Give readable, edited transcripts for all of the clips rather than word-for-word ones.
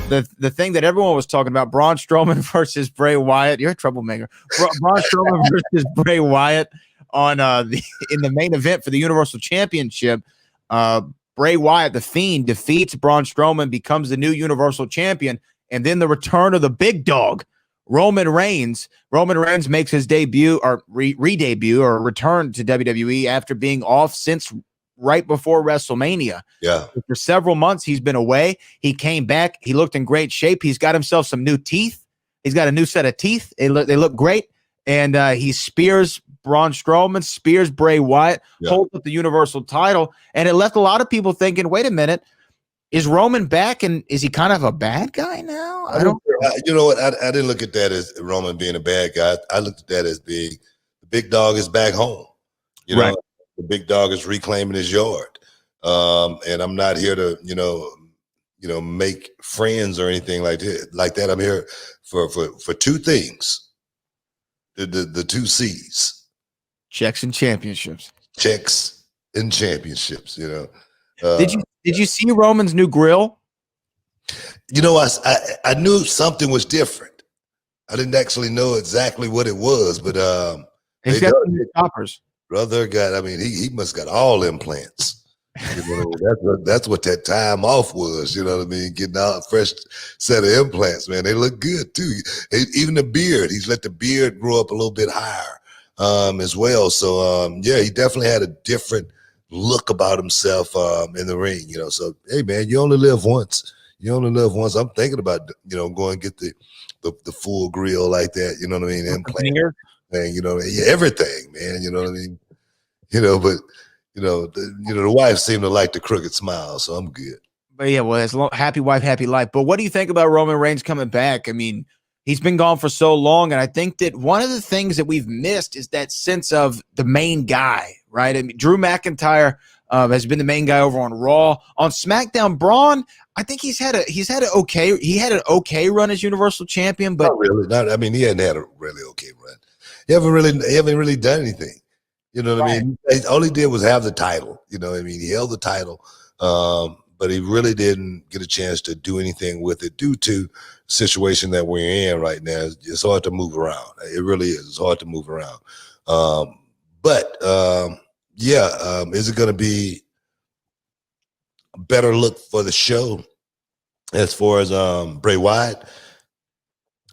then the thing that everyone was talking about, Braun Strowman versus Bray Wyatt. You're a troublemaker. Braun Strowman versus Bray Wyatt on in the main event for the Universal Championship. Bray Wyatt, the Fiend, defeats Braun Strowman, becomes the new Universal Champion, and then the return of the big dog, Roman Reigns. Roman Reigns makes his debut or re-debut or return to WWE after being off since right before WrestleMania. Yeah. For several months, he's been away. He came back. He looked in great shape. He's got himself some new teeth. He's got a new set of teeth. They look great. And he spears Braun Strowman, spears Bray Wyatt, holds up the Universal title. And it left a lot of people thinking, wait a minute, is Roman back? And is he kind of a bad guy now? You know what? I didn't look at that as Roman being a bad guy. I looked at that as being the big dog is back home. You know, right. The big dog is reclaiming his yard. And I'm not here to, make friends or anything like that. I'm here for two things. The two C's. Checks and championships. Checks and championships, Did you see Roman's new grill? I knew something was different. I didn't actually know exactly what it was, but he's got new toppers. Brother he must got all implants. That's what that time off was. You know what I mean? Getting out a fresh set of implants, man. They look good too. Even the beard, he's let the beard grow up a little bit higher as well. So he definitely had a different look about himself in the ring. So hey man, you only live once. I'm thinking about going and get the full grill like that. You know what I mean? Implant. Thing, everything, man. You know what I mean? But the wife seemed to like the crooked smile, so I'm good. But yeah, well, it's happy wife, happy life. But what do you think about Roman Reigns coming back? I mean, he's been gone for so long, and I think that one of the things that we've missed is that sense of the main guy, right? I mean, Drew McIntyre has been the main guy over on Raw. On SmackDown, Braun, I think he had an okay run as Universal Champion, but not really. He hadn't had a really okay run. He haven't really done anything. You know what I mean? All he did was have the title. You know what I mean? He held the title, but he really didn't get a chance to do anything with it due to the situation that we're in right now. It's hard to move around. It really is. It's hard to move around. Is it going to be a better look for the show as far as Bray Wyatt?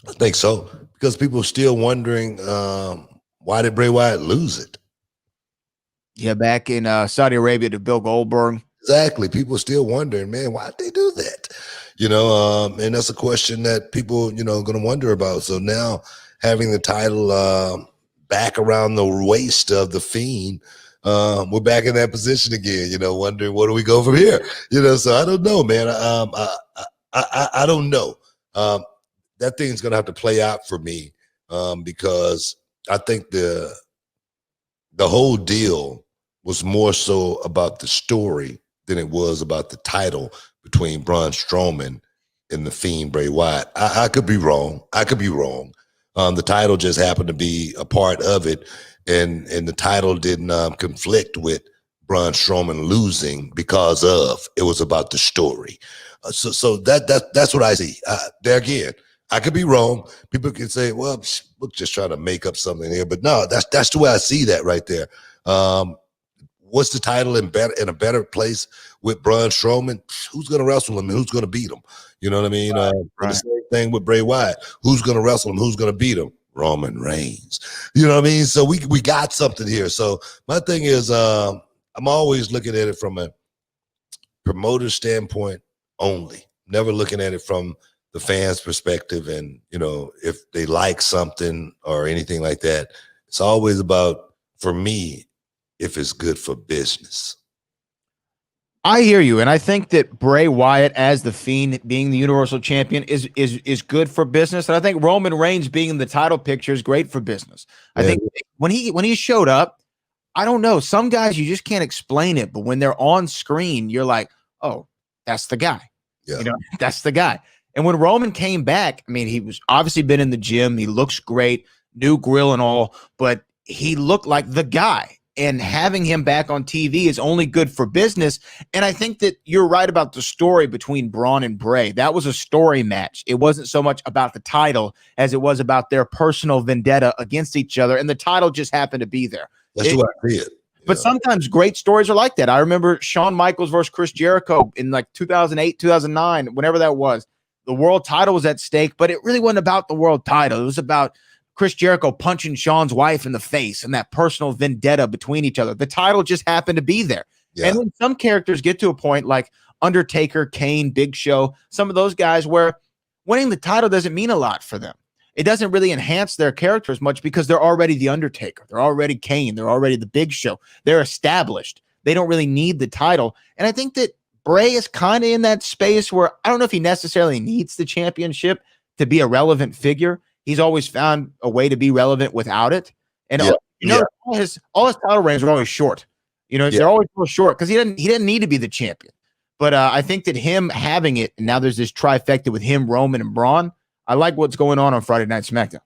I think so. Because people are still wondering, why did Bray Wyatt lose it? Yeah, back in Saudi Arabia to Bill Goldberg. Exactly. People are still wondering, man, why did they do that? And that's a question that people, are going to wonder about. So now having the title back around the waist of the Fiend, we're back in that position again, wondering where do we go from here? So I don't know, man. I don't know. That thing's going to have to play out for me because I think the whole deal was more so about the story than it was about the title between Braun Strowman and the Fiend Bray Wyatt. I could be wrong. The title just happened to be a part of it, and the title didn't conflict with Braun Strowman losing because it was about the story. So that's what I see. There again, I could be wrong. People can say, well, we're just trying to make up something here. But no, that's the way I see that right there. What's the title in a better place with Braun Strowman? Who's going to wrestle him and who's going to beat him? You know what I mean? Right. The same thing with Bray Wyatt. Who's going to wrestle him? Who's going to beat him? Roman Reigns. You know what I mean? So we got something here. So my thing is I'm always looking at it from a promoter standpoint only. Never looking at it from the fans' perspective and, if they like something or anything like that. It's always about, for me, if it's good for business. I hear you, and I think that Bray Wyatt as the Fiend being the Universal Champion is good for business, and I think Roman Reigns being in the title picture is great for business. I think when he showed up, I don't know, some guys you just can't explain it, but when they're on screen, you're like, oh, that's the guy. Yeah. That's the guy. And when Roman came back, I mean, he was obviously been in the gym. He looks great, new grill and all, but he looked like the guy. and having him back on TV is only good for business. And I think that you're right about the story between Braun and Bray. That was a story match. It wasn't so much about the title as it was about their personal vendetta against each other, and the title just happened to be there. That's what I see it. But sometimes great stories are like that. I remember Shawn Michaels versus Chris Jericho in like 2008, 2009, whenever that was. The world title was at stake, but it really wasn't about the world title. It was about Chris Jericho punching Shawn's wife in the face and that personal vendetta between each other. The title just happened to be there. Yeah. And then some characters get to a point like Undertaker, Kane, Big Show, some of those guys where winning the title doesn't mean a lot for them. It doesn't really enhance their characters much because they're already the Undertaker. They're already Kane. They're already the Big Show. They're established. They don't really need the title. And I think that Bray is kind of in that space where I don't know if he necessarily needs the championship to be a relevant figure. He's always found a way to be relevant without it. And all his title reigns are always short. They're always short because he didn't need to be the champion. But I think that him having it, and now there's this trifecta with him, Roman, and Braun. I like what's going on Friday Night SmackDown.